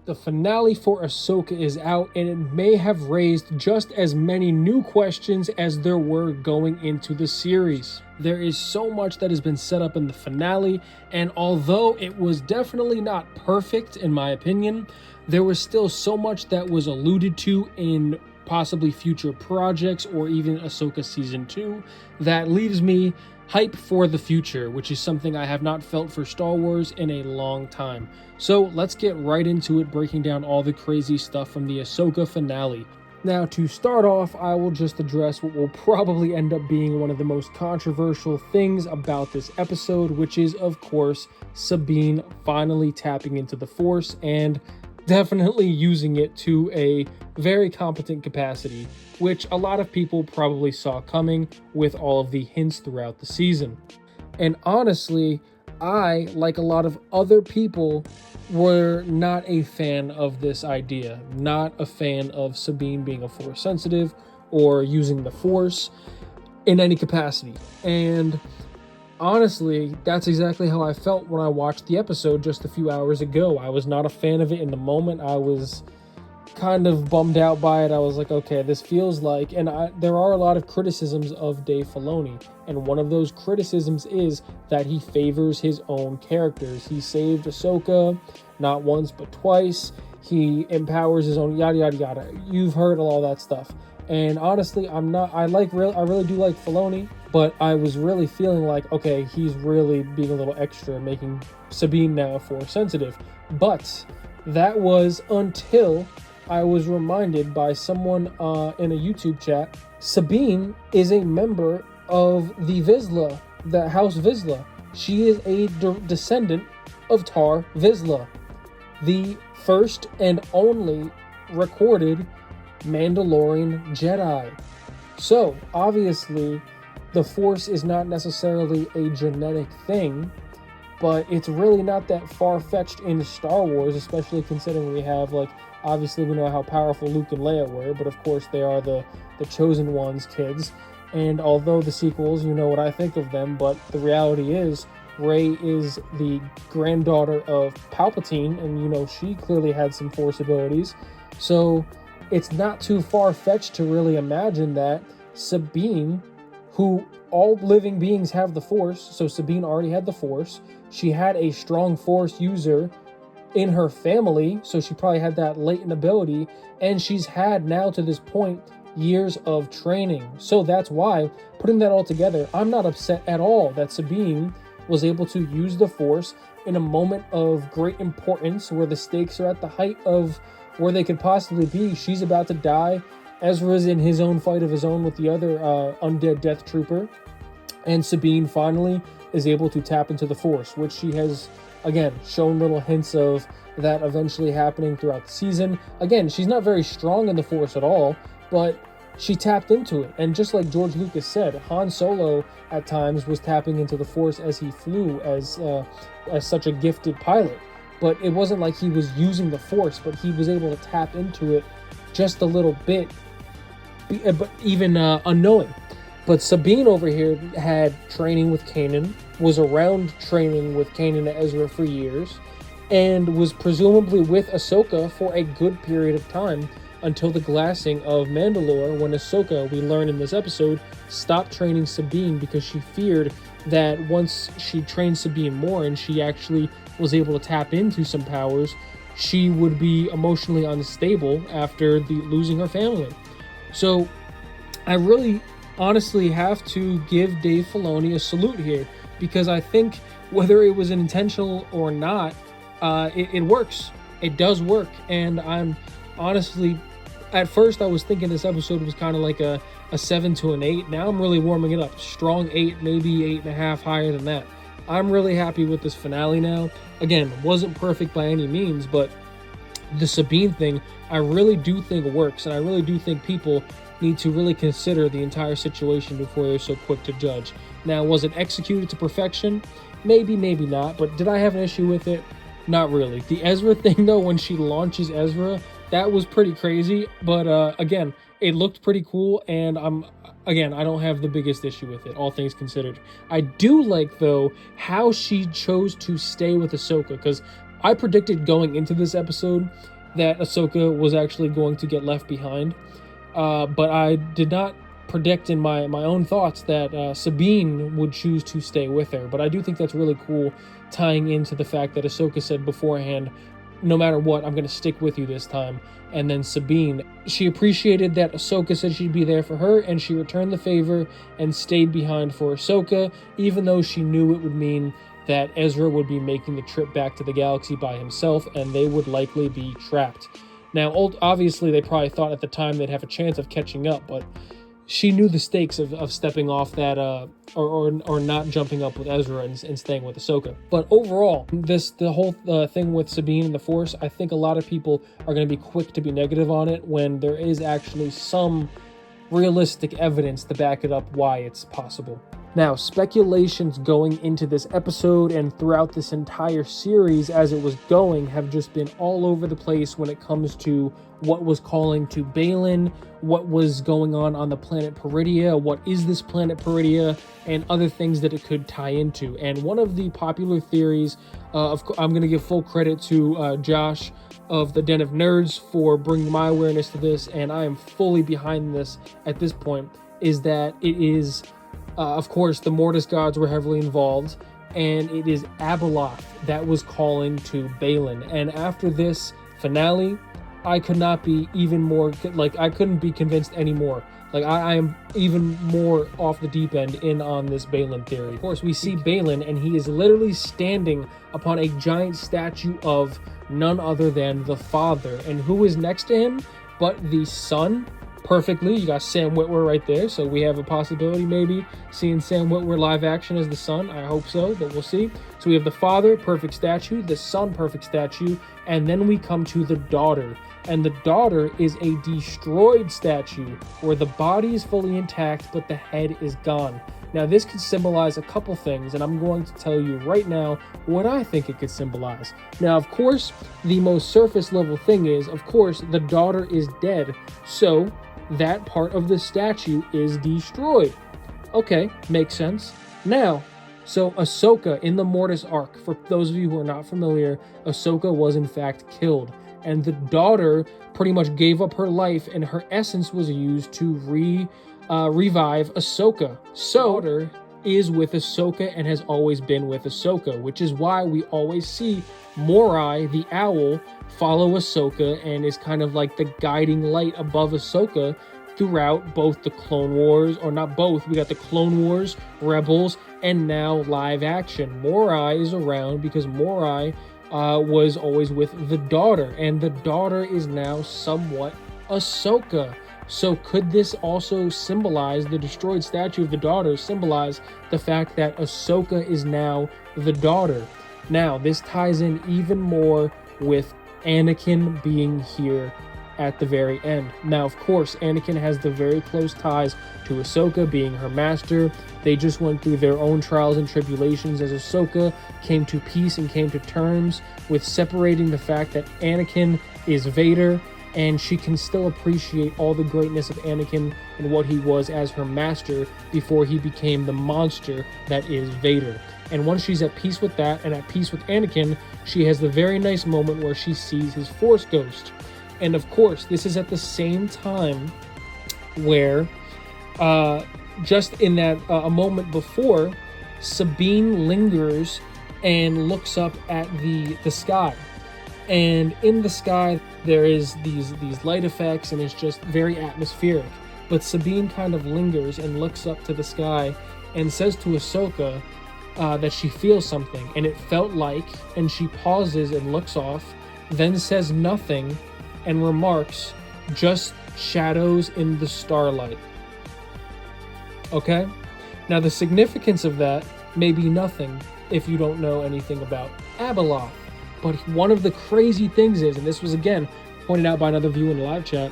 The finale for Ahsoka is out, and it may have raised just as many new questions as there were going into the series. There is so much that has been set up in the finale, and although it was definitely not perfect in my opinion, there was still so much that was alluded to in possibly future projects or even Ahsoka Season 2 that leaves me hype for the future, which is something I have not felt for Star Wars in a long time. So let's get right into it, breaking down all the crazy stuff from the Ahsoka finale. Now, to start off, I will just address what will probably end up being one of the most controversial things about this episode, which is, of course, Sabine finally tapping into the Force and definitely using it to a very competent capacity, which a lot of people probably saw coming with all of the hints throughout the season. And honestly, I, like a lot of other people, were not a fan of this idea, not a fan of Sabine being a Force sensitive or using the Force in any capacity. And honestly, that's exactly how I felt when I watched the episode just a few hours ago. I was not a fan of it in the moment. I was kind of bummed out by it. I was like, okay, this feels like, and there are a lot of criticisms of Dave Filoni, and one of those criticisms is that he favors his own characters. He saved Ahsoka not once but twice. He empowers his own yada yada yada. You've heard all that stuff. And honestly, I really do like Filoni, but I was really feeling like, okay, he's really being a little extra, making Sabine now Force sensitive. But that was until I was reminded by someone in a YouTube chat, Sabine is a member of the Vizsla, the House Vizsla. She is a descendant of Tar Vizsla, the first and only recorded Mandalorian Jedi. So, obviously, the Force is not necessarily a genetic thing, but it's really not that far-fetched in Star Wars, especially considering we have, obviously we know how powerful Luke and Leia were, but of course they are the Chosen Ones kids. And although the sequels, you know what I think of them, but the reality is, Rey is the granddaughter of Palpatine, and she clearly had some Force abilities. So it's not too far-fetched to really imagine that Sabine, who all living beings have the Force, so Sabine already had the Force. She had a strong Force user in her family, so she probably had that latent ability, and she's had now to this point years of training. So that's why, putting that all together, I'm not upset at all that Sabine was able to use the Force in a moment of great importance where the stakes are at the height of where they could possibly be. She's about to die. Ezra's in his own fight of his own with the other undead Death Trooper. And Sabine finally is able to tap into the Force, which she has, again, shown little hints of that eventually happening throughout the season. Again, she's not very strong in the Force at all, but she tapped into it. And just like George Lucas said, Han Solo at times was tapping into the Force as he flew as such a gifted pilot. But it wasn't like he was using the Force, but he was able to tap into it just a little bit, but even unknowing. But Sabine over here had training with Kanan, was around training with Kanan and Ezra for years, and was presumably with Ahsoka for a good period of time until the glassing of Mandalore, when Ahsoka, we learn in this episode, stopped training Sabine because she feared that once she trained Sabine more and she actually was able to tap into some powers, she would be emotionally unstable after losing her family. So I really honestly have to give Dave Filoni a salute here, because I think whether it was intentional or not, it works. It does work. And I'm honestly, at first I was thinking this episode was kind of like a 7 to an 8. Now I'm really warming it up. Strong 8, maybe 8.5 higher than that. I'm really happy with this finale now. Again, wasn't perfect by any means, but the Sabine thing, I really do think works, and I really do think people need to really consider the entire situation before they're so quick to judge. Now, was it executed to perfection? Maybe, maybe not, but did I have an issue with it? Not really. The Ezra thing, though, when she launches Ezra, that was pretty crazy, but again, it looked pretty cool, and I don't have the biggest issue with it, all things considered. I do like, though, how she chose to stay with Ahsoka, because I predicted going into this episode that Ahsoka was actually going to get left behind. But I did not predict in my own thoughts that Sabine would choose to stay with her. But I do think that's really cool, tying into the fact that Ahsoka said beforehand, no matter what, I'm going to stick with you this time. And then Sabine, she appreciated that Ahsoka said she'd be there for her, and she returned the favor and stayed behind for Ahsoka, even though she knew it would mean that Ezra would be making the trip back to the galaxy by himself, and they would likely be trapped. Now, obviously, they probably thought at the time they'd have a chance of catching up, but she knew the stakes of stepping off that, or not jumping up with Ezra and staying with Ahsoka. But overall, the whole thing with Sabine and the Force, I think a lot of people are going to be quick to be negative on it when there is actually some realistic evidence to back it up why it's possible. Now, speculations going into this episode and throughout this entire series as it was going have just been all over the place when it comes to what was calling to Baylan, what was going on the planet Peridia, what is this planet Peridia, and other things that it could tie into. And one of the popular theories, I'm going to give full credit to Josh of the Den of Nerds for bringing my awareness to this, and I am fully behind this at this point, is that it is... of course, the Mortis Gods were heavily involved, and it is Abeloth that was calling to Baylan. And after this finale, I could not be even more, I couldn't be convinced anymore. I am even more off the deep end in on this Baylan theory. Of course, we see Baylan, and he is literally standing upon a giant statue of none other than the Father. And who is next to him but the Son? Perfectly, you got Sam Witwer right there, so we have a possibility maybe seeing Sam Witwer live action as the Son. I hope so, but we'll see. So we have the Father, perfect statue, the Son, perfect statue, and then we come to the Daughter. And the Daughter is a destroyed statue where the body is fully intact but the head is gone. Now this could symbolize a couple things, and I'm going to tell you right now what I think it could symbolize. Now, of course, the most surface level thing is, of course, the Daughter is dead, so that part of the statue is destroyed. Okay, makes sense. Now, so Ahsoka in the Mortis arc, for those of you who are not familiar, Ahsoka was in fact killed, and the Daughter pretty much gave up her life, and her essence was used to revive Ahsoka. So, Daughter is with Ahsoka and has always been with Ahsoka, which is why we always see Morai, the owl, follow Ahsoka and is kind of like the guiding light above Ahsoka throughout both the Clone Wars, or not both, we got the Clone Wars, Rebels, and now live action. Morai is around because Morai was always with the Daughter, and the Daughter is now somewhat Ahsoka. So could this also symbolize, the destroyed statue of the Daughter symbolize the fact that Ahsoka is now the Daughter? Now, this ties in even more with Anakin being here at the very end. Now, of course, Anakin has the very close ties to Ahsoka, being her master. They just went through their own trials and tribulations as Ahsoka came to peace and came to terms with separating the fact that Anakin is Vader, and she can still appreciate all the greatness of Anakin and what he was as her master before he became the monster that is Vader. And once she's at peace with that and at peace with Anakin, she has the very nice moment where she sees his Force ghost. And of course, this is at the same time where, just in that a moment before, Sabine lingers and looks up at the sky. And in the sky, there is these light effects, and it's just very atmospheric. But Sabine kind of lingers and looks up to the sky and says to Ahsoka that she feels something, and it felt like, and she pauses and looks off, then says nothing, and remarks, just shadows in the starlight. Okay? Now the significance of that may be nothing if you don't know anything about Abeloth. But one of the crazy things is, and this was again pointed out by another viewer in the live chat,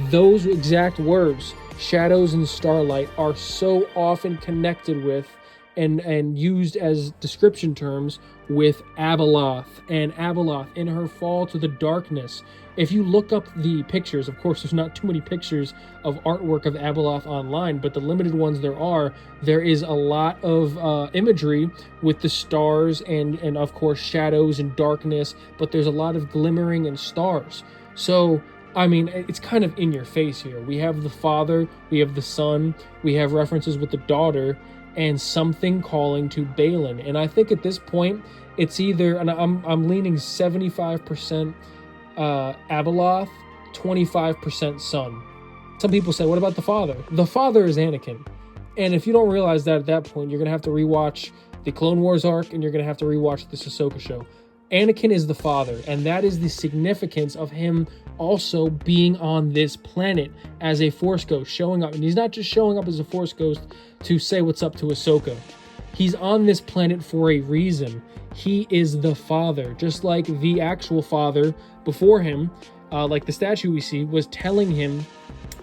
those exact words, shadows and starlight, are so often connected with and used as description terms with Abeloth, and Abeloth in her fall to the darkness. If you look up the pictures, of course, there's not too many pictures of artwork of Abeloth online, but the limited ones there is a lot of imagery with the stars and of course shadows and darkness, but there's a lot of glimmering and stars. So, I mean, it's kind of in your face here. We have the father, we have the son, we have references with the daughter, and something calling to Baylan. And I think at this point, it's either, and I'm leaning 75% Abeloth, 25% son. Some people say, what about the father? The father is Anakin. And if you don't realize that at that point, you're going to have to rewatch the Clone Wars arc, and you're going to have to rewatch this Ahsoka show. Anakin is the father, and that is the significance of him also being on this planet as a Force Ghost, showing up. And he's not just showing up as a Force Ghost to say what's up to Ahsoka. He's on this planet for a reason. He is the father, just like the actual father before him, like the statue we see, was telling him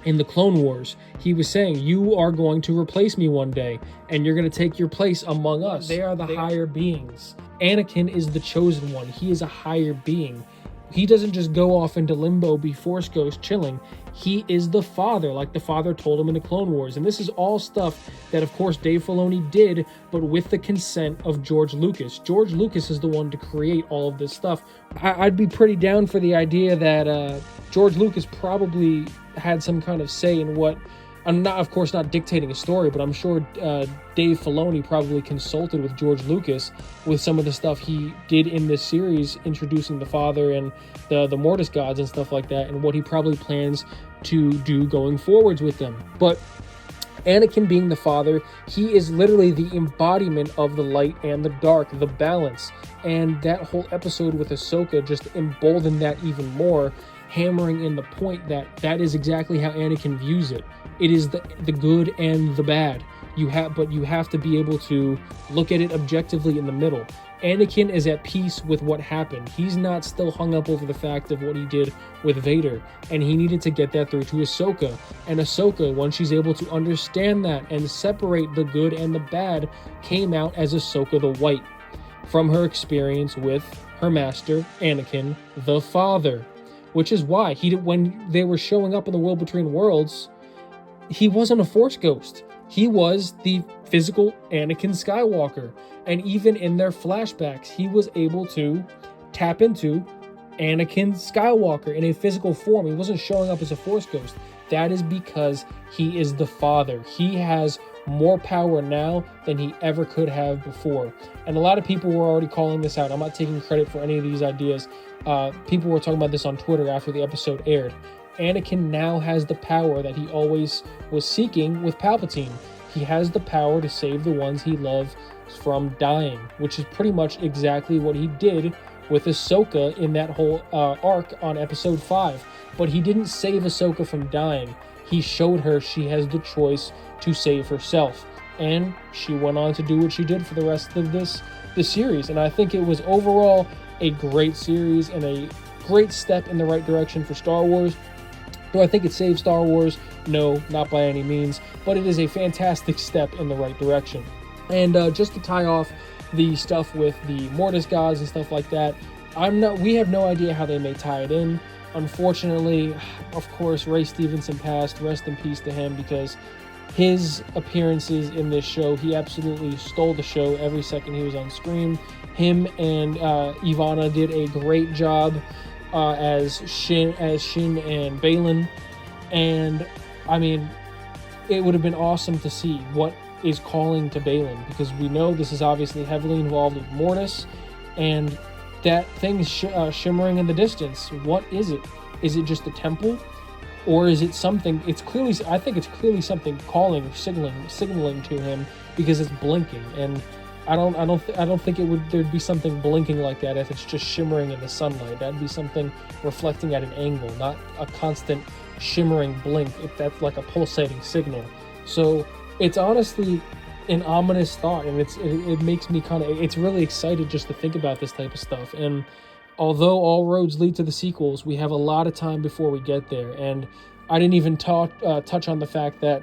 in the Clone Wars. He was saying, you are going to replace me one day, and you're going to take your place among us. They are the higher beings. Anakin is the chosen one. He is a higher being. He doesn't just go off into limbo, be Force Ghost chilling. He is the father, like the father told him in the Clone Wars. And this is all stuff that, of course, Dave Filoni did, but with the consent of George Lucas. George Lucas is the one to create all of this stuff. I'd be pretty down for the idea that George Lucas probably had some kind of say in what... I'm not, of course, not dictating a story, but I'm sure Dave Filoni probably consulted with George Lucas with some of the stuff he did in this series, introducing the father and the Mortis Gods and stuff like that, and what he probably plans to do going forwards with them. But Anakin being the father, he is literally the embodiment of the light and the dark, the balance. And that whole episode with Ahsoka just emboldened that even more, hammering in the point that that is exactly how Anakin views it. It is the good and the bad. But you have to be able to look at it objectively in the middle. Anakin is at peace with what happened. He's not still hung up over the fact of what he did with Vader, and he needed to get that through to Ahsoka. And Ahsoka, once she's able to understand that and separate the good and the bad, came out as Ahsoka the White from her experience with her master, Anakin, the Father. Which is why when they were showing up in the World Between Worlds, he wasn't a Force Ghost. He was the physical Anakin Skywalker. And even in their flashbacks, he was able to tap into Anakin Skywalker in a physical form. He wasn't showing up as a Force Ghost. That is because he is the Father. He has more power now than he ever could have before. And a lot of people were already calling this out. I'm not taking credit for any of these ideas. People were talking about this on Twitter after the episode aired. Anakin now has the power that he always was seeking with Palpatine. He has the power to save the ones he loves from dying, which is pretty much exactly what he did with Ahsoka in that whole arc on episode 5. But he didn't save Ahsoka from dying. He showed her she has the choice to save herself. And she went on to do what she did for the rest of this series. And I think it was overall a great series and a great step in the right direction for Star Wars. Do I think it saved Star Wars? No, not by any means, but it is a fantastic step in the right direction. And just to tie off the stuff with the Mortis Gods and stuff like that, we have no idea how they may tie it in. Unfortunately, of course, Ray Stevenson passed. Rest in peace to him, because his appearances in this show, he absolutely stole the show every second he was on screen. Him and Ivana did a great job as Shin and Baylan. And I mean, it would have been awesome to see what is calling to Baylan, because we know this is obviously heavily involved with Mortis, and that thing shimmering in the distance. What is it? Is it just a temple, or is it something? I think it's clearly something calling or signaling to him, because it's blinking. And I don't think there'd be something blinking like that if it's just shimmering in the sunlight. That'd be something reflecting at an angle, not a constant shimmering blink. If that's like a pulsating signal. So it's honestly an ominous thought, and it makes me it's really excited just to think about this type of stuff. And although all roads lead to the sequels, we have a lot of time before we get there. And I didn't even touch on the fact that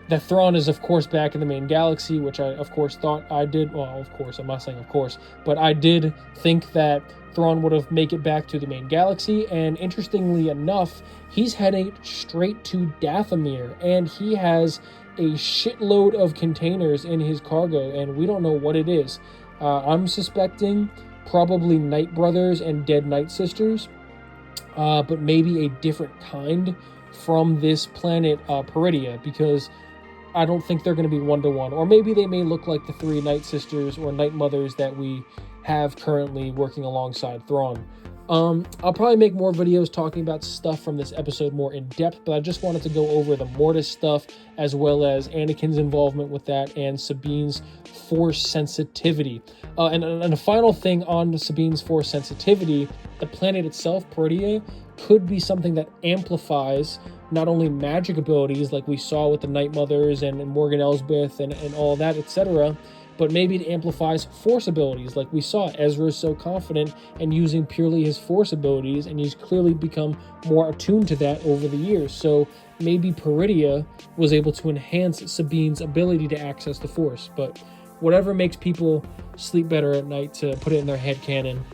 That Thrawn is, of course, back in the main galaxy, which I, of course, thought I did. Well, of course, I'm not saying of course, but I did think that Thrawn would have made it back to the main galaxy. And interestingly enough, he's heading straight to Dathomir, and he has a shitload of containers in his cargo, and we don't know what it is. I'm suspecting probably Night Brothers and Dead Night Sisters, but maybe a different kind from this planet, Peridia, because I don't think they're going to be one-to-one. Or maybe they may look like the 3 Night Sisters or Night Mothers that we have currently working alongside Thrawn. I'll probably make more videos talking about stuff from this episode more in depth, but I just wanted to go over the Mortis stuff, as well as Anakin's involvement with that and Sabine's force sensitivity. And a final thing on Sabine's force sensitivity, the planet itself, Peridia, could be something that amplifies not only magic abilities like we saw with the Night Mothers and Morgan Elsbeth and all that, etc., but maybe it amplifies force abilities like we saw. Ezra is so confident and using purely his force abilities, and he's clearly become more attuned to that over the years. So maybe Peridia was able to enhance Sabine's ability to access the force. But whatever makes people sleep better at night, to put it in their headcanon.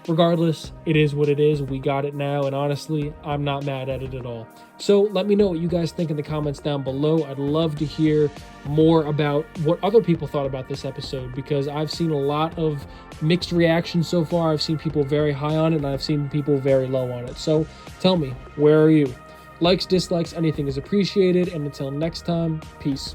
Regardless, it is what it is. We got it now, and honestly, I'm not mad at it at all. So let me know what you guys think in the comments down below. I'd love to hear more about what other people thought about this episode, because I've seen a lot of mixed reactions so far. I've seen people very high on it, and I've seen people very low on it. So tell me, where are you? Likes, dislikes, anything is appreciated, and until next time, peace.